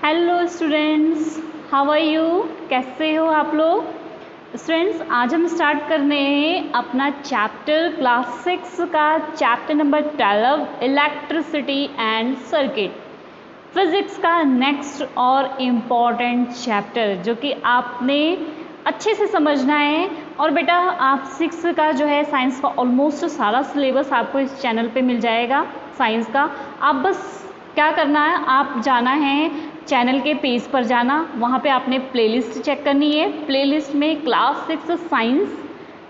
Hello students, how are you? कैसे हो आप लोग? स्टूडेंट्स, आज हम स्टार्ट करने हैं अपना चैप्टर क्लास 6 का chapter number 12 electricity and circuit, physics का नेक्स्ट और इम्पॉर्टेंट चैप्टर जो कि आपने अच्छे से समझना है। और बेटा आप 6 का जो है साइंस का ऑलमोस्ट सारा सिलेबस आपको इस चैनल पे मिल जाएगा साइंस का। आप बस क्या करना है, आप जाना है चैनल के पेज पर जाना, वहाँ पे आपने प्लेलिस्ट चेक करनी है। प्लेलिस्ट में क्लास 6 साइंस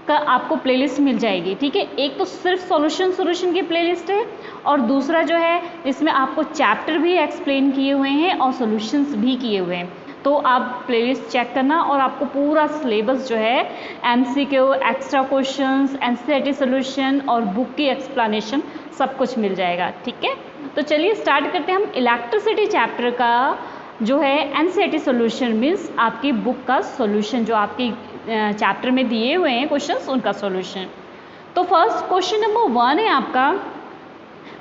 का आपको प्लेलिस्ट मिल जाएगी, ठीक है। एक तो सिर्फ सॉल्यूशन की प्लेलिस्ट है और दूसरा जो है इसमें आपको चैप्टर भी एक्सप्लेन किए हुए हैं और सॉल्यूशंस भी किए हुए हैं। तो आप प्लेलिस्ट चेक करना और आपको पूरा सिलेबस जो है MCQ, extra questions, NCERT solution और बुक की एक्सप्लेनेशन सब कुछ मिल जाएगा, ठीक है। तो चलिए स्टार्ट करते हैं हम इलेक्ट्रिसिटी चैप्टर का जो है एनसीईआरटी सॉल्यूशन मीन्स आपकी बुक का सॉल्यूशन जो आपकी चैप्टर में दिए हुए हैं क्वेश्चंस उनका सॉल्यूशन। तो फर्स्ट क्वेश्चन नंबर 1 है आपका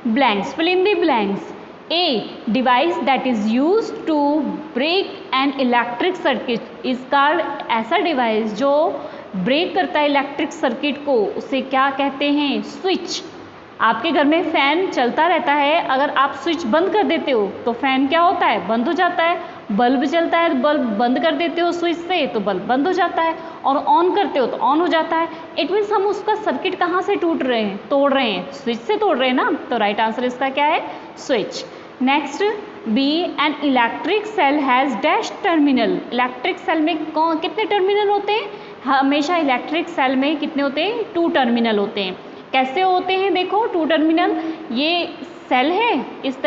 blanks, fill in the blanks. A device that is used to break an electric circuit is called, ऐसा डिवाइस जो ब्रेक करता है इलेक्ट्रिक सर्किट को उसे क्या कहते हैं? स्विच। आपके घर में फैन चलता रहता है, अगर आप स्विच बंद कर देते हो तो फैन क्या होता है? बंद हो जाता है। बल्ब चलता है, बल्ब बंद कर देते हो स्विच से तो बल्ब बंद हो जाता है, और ऑन करते हो तो ऑन हो जाता है। इट मीन्स हम उसका सर्किट कहाँ से तोड़ रहे हैं? स्विच से तोड़ रहे हैं ना। तो राइट आंसर इसका क्या है? Switch. Next B, an electric cell has dash terminal. Electric cell में कितने टर्मिनल होते हैं? हमेशा इलेक्ट्रिक सेल में कितने होते हैं? 2 टर्मिनल होते हैं। कैसे होते हैं? देखो 2 टर्मिनल, ये सेल है इस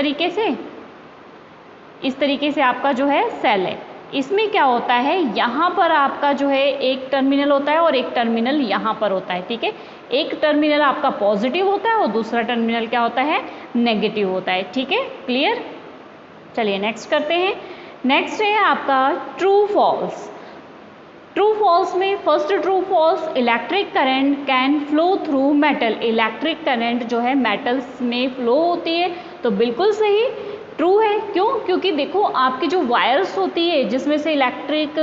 तरीके से आपका जो है सेल है। इसमें क्या होता है, यहाँ पर आपका जो है एक टर्मिनल होता है और एक टर्मिनल यहाँ पर होता है, ठीक है। एक टर्मिनल आपका पॉजिटिव होता है और दूसरा टर्मिनल क्या होता है? नेगेटिव होता है, ठीक है। क्लियर? चलिए नेक्स्ट करते हैं। नेक्स्ट है आपका ट्रू फॉल्स। ट्रू फॉल्स में first true false, electric current can flow through metal. Electric current जो है मेटल्स में फ्लो होती है, तो बिल्कुल सही ट्रू है। क्यों? क्योंकि देखो आपकी जो वायर्स होती है जिसमें से इलेक्ट्रिक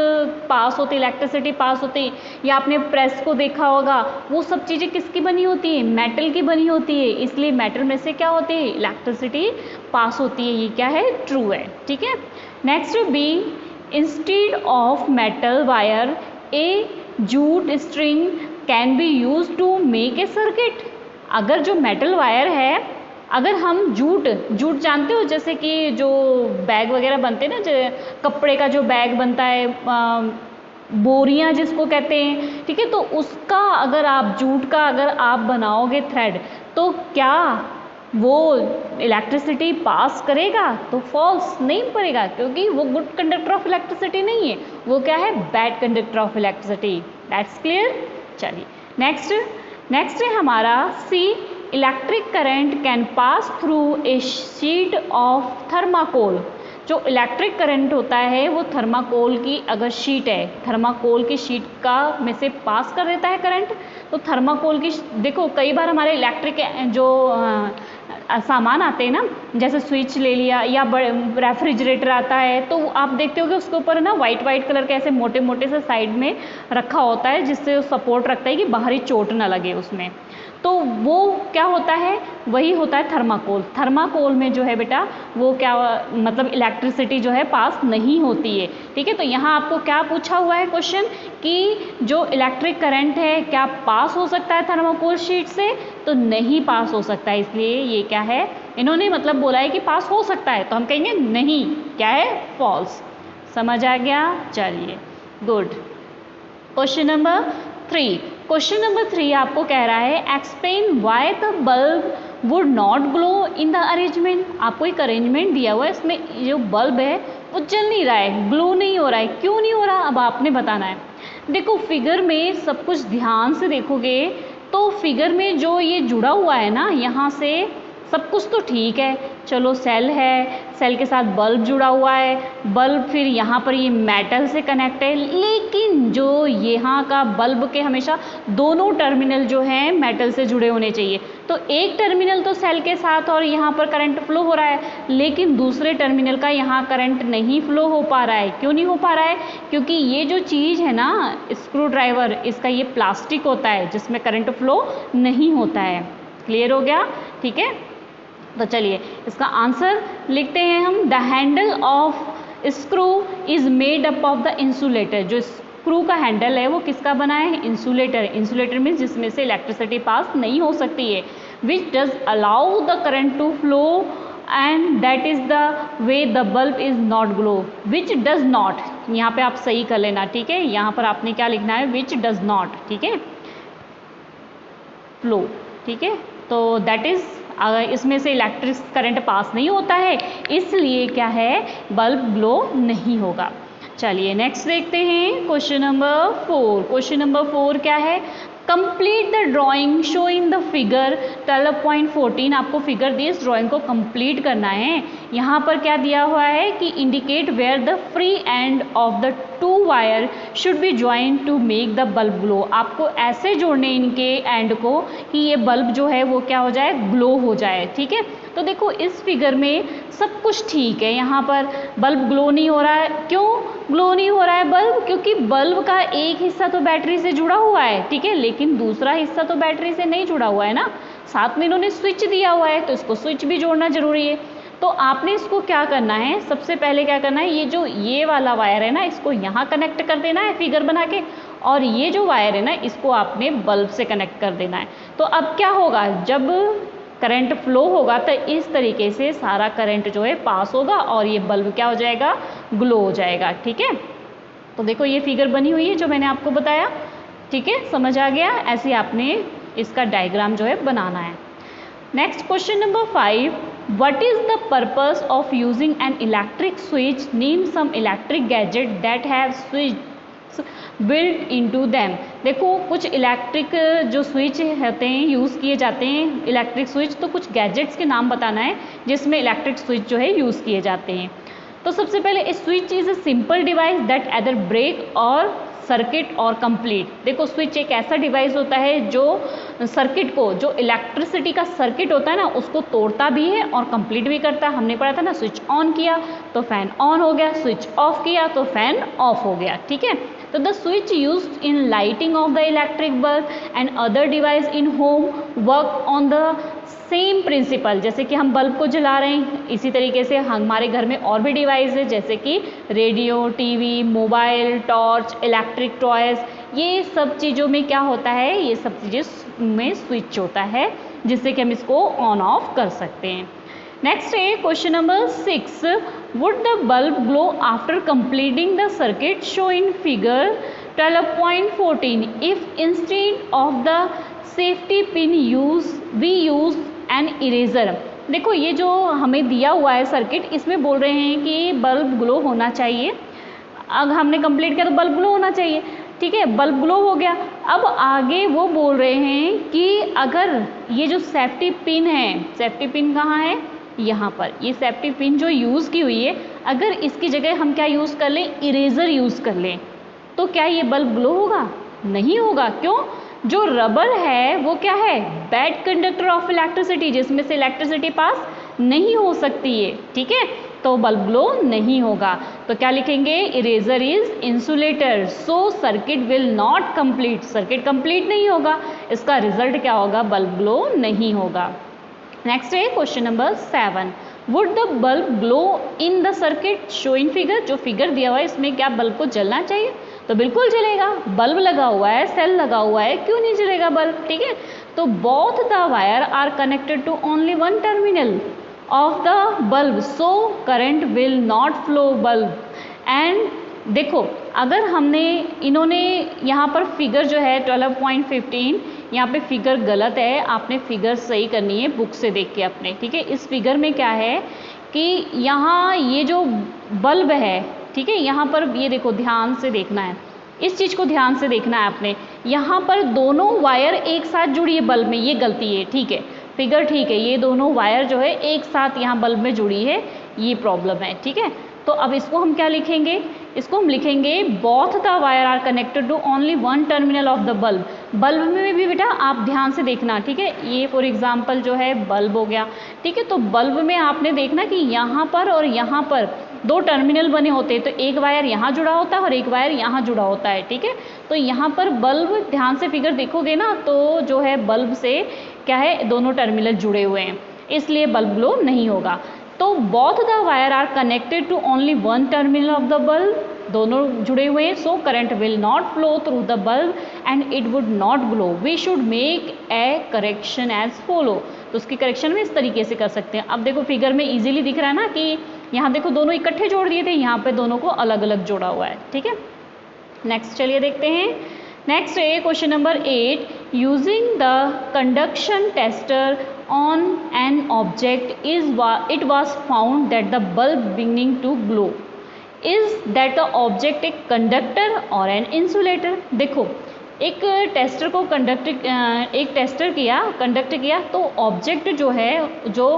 पास होती है, इलेक्ट्रिसिटी पास होती है, या आपने प्रेस को देखा होगा, वो सब चीज़ें किसकी बनी होती है? मेटल की बनी होती है, इसलिए मेटल में से क्या होती है? इलेक्ट्रिसिटी पास होती है। ये क्या है? ट्रू है, ठीक है। Next B, instead of metal wire a jute string can be use to make a circuit. अगर जो मेटल वायर है, अगर हम जूट जानते हो, जैसे कि जो बैग वगैरह बनते हैं ना, जो कपड़े का जो बैग बनता है, बोरियां जिसको कहते हैं, ठीक है, तो उसका अगर आप जूट का अगर आप बनाओगे थ्रेड, तो क्या वो इलेक्ट्रिसिटी पास करेगा? तो फॉल्स नहीं पड़ेगा, क्योंकि वो गुड कंडक्टर ऑफ इलेक्ट्रिसिटी नहीं है, वो क्या है? Bad conductor of electricity. That's clear. चलिए नेक्स्ट है हमारा C, electric current can pass through a sheet of thermocol. जो इलेक्ट्रिक करंट होता है वो थर्माकोल की अगर शीट है, थर्माकोल की शीट का में से पास कर देता है करंट। तो थर्माकोल की देखो कई बार हमारे इलेक्ट्रिक जो सामान आते हैं ना, जैसे स्विच ले लिया या रेफ्रिजरेटर आता है, तो आप देखते हो कि उसके ऊपर ना वाइट कलर के ऐसे मोटे मोटे से साइड में रखा होता है, जिससे सपोर्ट रखता है कि बाहरी चोट ना लगे उसमें। तो वो क्या होता है? वही होता है थर्माकोल। थर्माकोल में जो है बेटा वो क्या मतलब इलेक्ट्रिसिटी जो है पास नहीं होती है, ठीक है। तो यहाँ आपको क्या पूछा हुआ है क्वेश्चन कि जो इलेक्ट्रिक करंट है क्या पास हो सकता है थर्माकोल शीट से? तो नहीं पास हो सकता है, इसलिए ये क्या है? इन्होंने मतलब बोला है कि पास हो सकता है, तो हम कहेंगे नहीं, क्या है? फॉल्स। समझ आ गया? चलिए गुड। क्वेश्चन नंबर 3 आपको कह रहा है explain why the bulb would not glow in the arrangement. आपको एक अरेंजमेंट दिया हुआ है, इसमें जो बल्ब है वो जल नहीं रहा है, ग्लो नहीं हो रहा है। क्यों नहीं हो रहा? अब आपने बताना है। देखो फिगर में सब कुछ ध्यान से देखोगे तो फिगर में जो ये जुड़ा हुआ है ना, यहाँ से सब कुछ तो ठीक है, चलो सेल है, सेल के साथ बल्ब जुड़ा हुआ है, बल्ब फिर यहाँ पर ये मेटल से कनेक्ट है, लेकिन जो यहाँ का बल्ब के हमेशा दोनों टर्मिनल जो हैं मेटल से जुड़े होने चाहिए। तो एक टर्मिनल तो सेल के साथ और यहाँ पर करंट फ्लो हो रहा है, लेकिन दूसरे टर्मिनल का यहाँ करंट नहीं फ्लो हो पा रहा है। क्यों नहीं हो पा रहा है? क्योंकि ये जो चीज़ है ना स्क्रू ड्राइवर, इसका ये प्लास्टिक होता है जिसमें करंट फ्लो नहीं होता है। क्लियर हो गया? ठीक है, तो चलिए इसका आंसर लिखते हैं हम। The handle of screw is made up of the insulator. जो स्क्रू का हैंडल है वो किसका बना है? इंसुलेटर। इंसुलेटर मीन्स जिसमें से इलेक्ट्रिसिटी पास नहीं हो सकती है। Which does allow the current to flow and that is the way the bulb is not glow. Which does not, यहाँ पे आप सही कर लेना, ठीक है। यहाँ पर आपने क्या लिखना है? विच डज नॉट, ठीक है, फ्लो, ठीक है। तो दैट इज, अगर इसमें से इलेक्ट्रिक करंट पास नहीं होता है, इसलिए क्या है, बल्ब ग्लो नहीं होगा। चलिए नेक्स्ट देखते हैं क्वेश्चन नंबर 4। क्वेश्चन नंबर 4 क्या है? Complete the drawing show in the figure 12.14। आपको फिगर दी, इस ड्राइंग को कंप्लीट करना है। यहाँ पर क्या दिया हुआ है कि indicate where the free end of the two wire should be join to make the bulb glow. आपको ऐसे जोड़ने इनके एंड को कि ये बल्ब जो है वो क्या हो जाए, ग्लो हो जाए, ठीक है। तो देखो इस फिगर में सब कुछ ठीक है, यहाँ पर बल्ब ग्लो नहीं हो रहा है। क्यों ग्लो नहीं हो रहा है बल्ब? क्योंकि बल्ब का एक हिस्सा तो बैटरी से जुड़ा हुआ है, ठीक है, लेकिन दूसरा हिस्सा तो बैटरी से नहीं जुड़ा हुआ है ना। साथ में इन्होंने स्विच दिया हुआ है, तो इसको स्विच भी जोड़ना जरूरी है। तो आपने इसको क्या करना है, सबसे पहले क्या करना है, ये जो ये वाला वायर है ना, इसको यहाँ कनेक्ट कर देना है फिगर बना के, और ये जो वायर है ना, इसको आपने बल्ब से कनेक्ट कर देना है। तो अब क्या होगा, जब करंट फ्लो होगा तो इस तरीके से सारा करंट जो है पास होगा और ये बल्ब क्या हो जाएगा, ग्लो हो जाएगा, ठीक है। तो देखो ये फिगर बनी हुई है जो मैंने आपको बताया, ठीक है, समझ आ गया। ऐसे आपने इसका डायग्राम जो है बनाना है। Next question number 5, what is the purpose of using an electric switch? Name some electric gadget that have switch built into them. देखो कुछ इलेक्ट्रिक जो स्विच होते हैं, यूज़ किए जाते हैं इलेक्ट्रिक स्विच, तो कुछ गैजेट्स के नाम बताना है जिसमें इलेक्ट्रिक स्विच जो है यूज़ किए जाते हैं। तो सबसे पहले a switch is a simple device that either break or circuit or complete. देखो स्विच एक ऐसा डिवाइस होता है जो सर्किट को, जो इलेक्ट्रिसिटी का सर्किट होता है ना, उसको तोड़ता भी है और कंप्लीट भी करता है। हमने पढ़ा था ना, स्विच ऑन किया तो फैन ऑन हो गया, स्विच ऑफ किया तो फैन ऑफ हो गया, ठीक है। तो the switch used in lighting of the electric bulb and other device in home work on the same principle. जैसे कि हम बल्ब को जला रहे हैं, इसी तरीके से हमारे घर में और भी डिवाइस है, जैसे कि radio, TV, mobile, torch, electric toys, ये सब चीज़ों में क्या होता है, ये सब चीज़ें में स्विच होता है जिससे कि हम इसको ऑन ऑफ कर सकते हैं। नेक्स्ट है question number 6, would the bulb glow after completing the circuit show in figure 12.14 if instead of the safety pin we use an eraser. देखो ये जो हमें दिया हुआ है सर्किट, इसमें बोल रहे हैं कि बल्ब ग्लो होना चाहिए। अब हमने कंप्लीट किया तो बल्ब ग्लो होना चाहिए, ठीक है, बल्ब ग्लो हो गया। अब आगे वो बोल रहे हैं कि अगर ये जो सेफ्टी पिन है, सेफ्टी पिन कहाँ है, यहाँ पर, ये सेफ्टी पिन जो यूज़ की हुई है, अगर इसकी जगह हम क्या यूज़ कर लें, इरेजर यूज़ कर लें, तो क्या ये बल्ब ग्लो होगा? नहीं होगा। क्यों? जो रबर है वो क्या है, बैड कंडक्टर ऑफ इलेक्ट्रिसिटी, जिसमें से इलेक्ट्रिसिटी पास नहीं हो सकती है, ठीक है, तो बल्ब ग्लो नहीं होगा। तो क्या लिखेंगे, eraser is insulator, so circuit will not complete, circuit complete नहीं होगा, इसका रिजल्ट क्या होगा, बल्ब ग्लो नहीं होगा। नेक्स्ट है question number 7, would the bulb glow in the circuit show in figure. जो फिगर दिया हुआ है इसमें क्या बल्ब को जलना चाहिए? तो बिल्कुल जलेगा, बल्ब लगा हुआ है, सेल लगा हुआ है, क्यों नहीं जलेगा बल्ब, ठीक है। तो both the wire are connected to only one terminal of the bulb, so current will not flow bulb. And देखो अगर हमने, इन्होंने यहाँ पर फिगर जो है 12.15, यहाँ पे फिगर गलत है, आपने फिगर सही करनी है बुक से देख के अपने, ठीक है। इस फिगर में क्या है कि यहाँ ये जो बल्ब है, ठीक है, यहाँ पर ये देखो ध्यान से देखना है, इस चीज़ को ध्यान से देखना है आपने। यहाँ पर दोनों वायर एक साथ जुड़ी है बल्ब में, ये गलती है, ठीक है। फिगर ठीक है, ये दोनों वायर जो है एक साथ यहाँ बल्ब में जुड़ी है, ये प्रॉब्लम है, ठीक है। तो अब इसको हम क्या लिखेंगे, इसको हम लिखेंगे both the wire are connected to only one terminal of the bulb. Bulb में भी बेटा आप ध्यान से देखना, ठीक है, ये फॉर एग्जांपल जो है बल्ब हो गया, ठीक है। तो बल्ब में आपने देखना कि यहाँ पर और यहाँ पर दो टर्मिनल बने होते हैं, तो एक वायर यहाँ जुड़ा होता है और एक वायर यहाँ जुड़ा होता है, ठीक है। तो यहाँ पर बल्ब, ध्यान से फिगर देखोगे ना तो जो है बल्ब से क्या है, दोनों टर्मिनल जुड़े हुए हैं, इसलिए बल्ब ग्लो नहीं होगा। तो both the wire are connected to only one terminal of the bulb, दोनों जुड़े हुए हैं, so current will not flow through the bulb and it would not glow. We should make a correction as follow. तो उसकी correction में इस तरीके से कर सकते हैं। अब देखो फिगर में इजीली दिख रहा है ना कि यहाँ देखो दोनों इकट्ठे जोड़ दिए थे, यहाँ पे दोनों को अलग अलग जोड़ा हुआ है, ठीक है। नेक्स्ट चलिए देखते हैं। नेक्स्ट है question number 8, using the conduction tester on an object it was found that the bulb beginning to glow. Is that the object a conductor or an insulator? देखो एक टेस्टर को एक टेस्टर कंडक्ट किया, तो object जो है, जो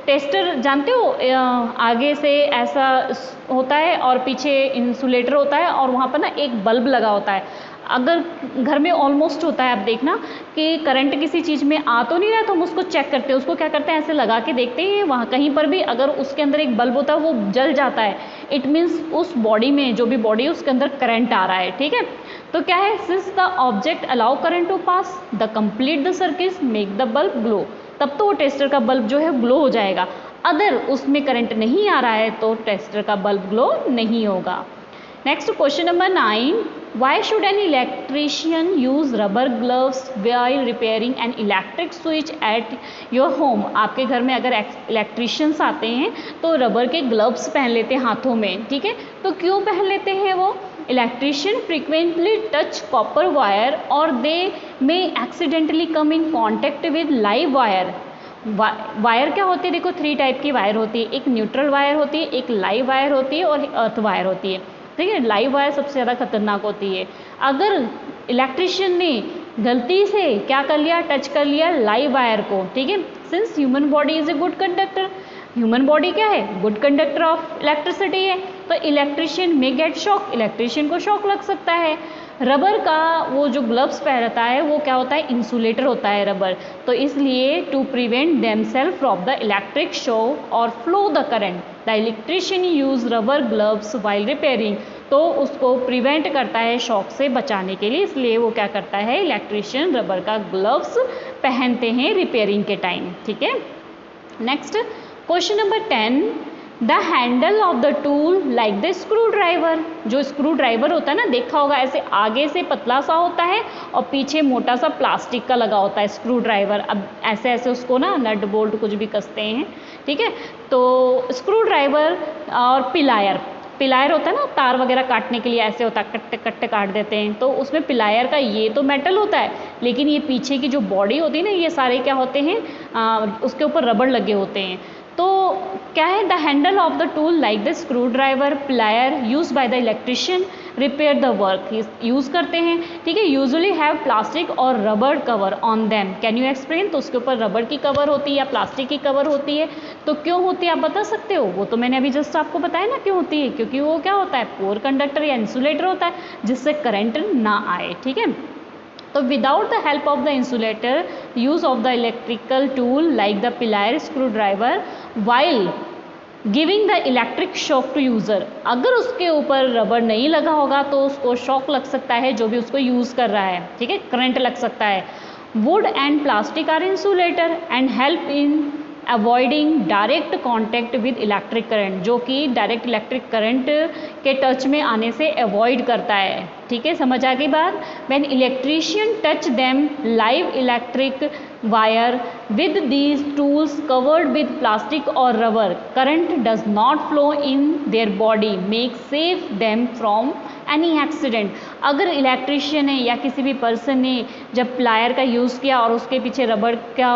tester जानते हो आगे से ऐसा होता है और पीछे इंसुलेटर होता है और वहाँ पर ना एक बल्ब लगा होता है। अगर घर में ऑलमोस्ट होता है, आप देखना कि करंट किसी चीज़ में आ तो नहीं रहा, तो हम उसको चेक करते हैं, उसको क्या करते हैं ऐसे लगा के देखते हैं, वहाँ कहीं पर भी अगर उसके अंदर एक बल्ब होता है वो जल जाता है, इट मीन्स उस बॉडी में, जो भी बॉडी है उसके अंदर करंट आ रहा है, ठीक है। तो क्या है, since the object allow current to pass the complete the circuit make the bulb glow, तब तो वो टेस्टर का बल्ब जो है ग्लो हो जाएगा। अगर उसमें करंट नहीं आ रहा है तो टेस्टर का बल्ब ग्लो नहीं होगा। Next question number 9, why should an electrician use rubber gloves while repairing N electric switch at your home. आपके घर में अगर इलेक्ट्रीशियंस आते हैं तो रबर के ग्लव्स पहन लेते हैं हाथों में, ठीक है। तो क्यों पहन लेते हैं वो? Electrician frequently touch copper wire और they may accidentally come in contact with live wire. Wire क्या होती है, देखो 3 टाइप की वायर होती है, एक न्यूट्रल वायर होती है, एक लाइव वायर होती है और अर्थ वायर होती है, ठीक है। लाइव वायर सबसे ज़्यादा खतरनाक होती है। अगर इलेक्ट्रीशियन ने गलती से क्या कर लिया, टच कर लिया लाइव वायर को, ठीक है, since human body is a good conductor, human body क्या है, गुड कंडक्टर ऑफ इलेक्ट्रिसिटी है, तो इलेक्ट्रीशियन में गेट शॉक, इलेक्ट्रीशियन को शॉक लग सकता है। रबर का वो जो ग्लव्स पहनता है वो क्या होता है, इंसुलेटर होता है रबर, तो इसलिए to prevent themselves from the electric shock और flow the current the electrician use rubber gloves while repairing. तो उसको प्रिवेंट करता है शॉक से बचाने के लिए, इसलिए वो क्या करता है, इलेक्ट्रीशियन रबर का ग्लव्स पहनते हैं रिपेयरिंग के टाइम, ठीक है। Next question number 10, the handle of the tool like the screw driver. जो स्क्रू ड्राइवर होता है ना, देखा होगा ऐसे आगे से पतला सा होता है और पीछे मोटा सा प्लास्टिक का लगा होता है स्क्रू ड्राइवर। अब ऐसे ऐसे उसको ना नट बोल्ट कुछ भी कसते हैं, ठीक है। तो स्क्रू ड्राइवर और पिलायर होता है ना, तार वगैरह काटने के लिए ऐसे होता है, कट्टे कट्टे काट देते हैं, तो उसमें पिलायर का ये तो मेटल होता है, लेकिन ये पीछे की जो बॉडी होती है ना, ये सारे क्या होते हैं, उसके ऊपर रबड़ लगे होते हैं। तो क्या है, the handle of the tool like the screw driver plier use by the electrician repair the work use करते हैं, ठीक है। यूजुअली हैव प्लास्टिक और rubber cover on them, can you explain. तो उसके ऊपर रबर की कवर होती है या प्लास्टिक की कवर होती है, तो क्यों होती है आप बता सकते हो? वो तो मैंने अभी जस्ट आपको बताया ना क्यों होती है, क्योंकि वो क्या होता है, पोर कंडक्टर या इंसुलेटर होता है जिससे करंट ना आए, ठीक है। तो without the help of the insulator use of the electrical tool like the plier screw driver while giving the electric shock to user, अगर उसके ऊपर रबर नहीं लगा होगा तो उसको शॉक लग सकता है जो भी उसको यूज़ कर रहा है, ठीक है, करंट लग सकता है। Wood and plastic are insulator and help in avoiding direct contact with electric current, जो कि डायरेक्ट इलेक्ट्रिक करंट के टच में आने से अवॉइड करता है, ठीक है। समझ आ गई बात। When electrician touch them live electric wire with these tools covered with plastic or rubber, current does not flow in their body, make safe them from any accident। अगर इलेक्ट्रीशियन ने या किसी भी पर्सन ने जब प्लायर का use किया और उसके पीछे रबर का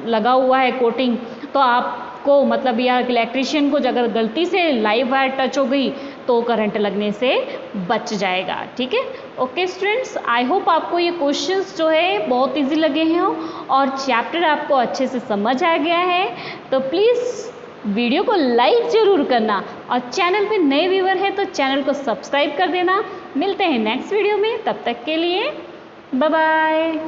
लगा हुआ है कोटिंग, तो आपको मतलब या इलेक्ट्रीशियन को अगर गलती से लाइव वायर टच हो गई तो करंट लगने से बच जाएगा। ठीक है, ओके स्टूडेंट्स, आई होप आपको ये क्वेश्चंस जो है बहुत इजी लगे हैं और चैप्टर आपको अच्छे से समझ आ गया है। तो प्लीज़ वीडियो को लाइक ज़रूर करना और चैनल पे नए व्यूअर हैं तो चैनल को सब्सक्राइब कर देना। मिलते हैं नेक्स्ट वीडियो में, तब तक के लिए बाय बाय।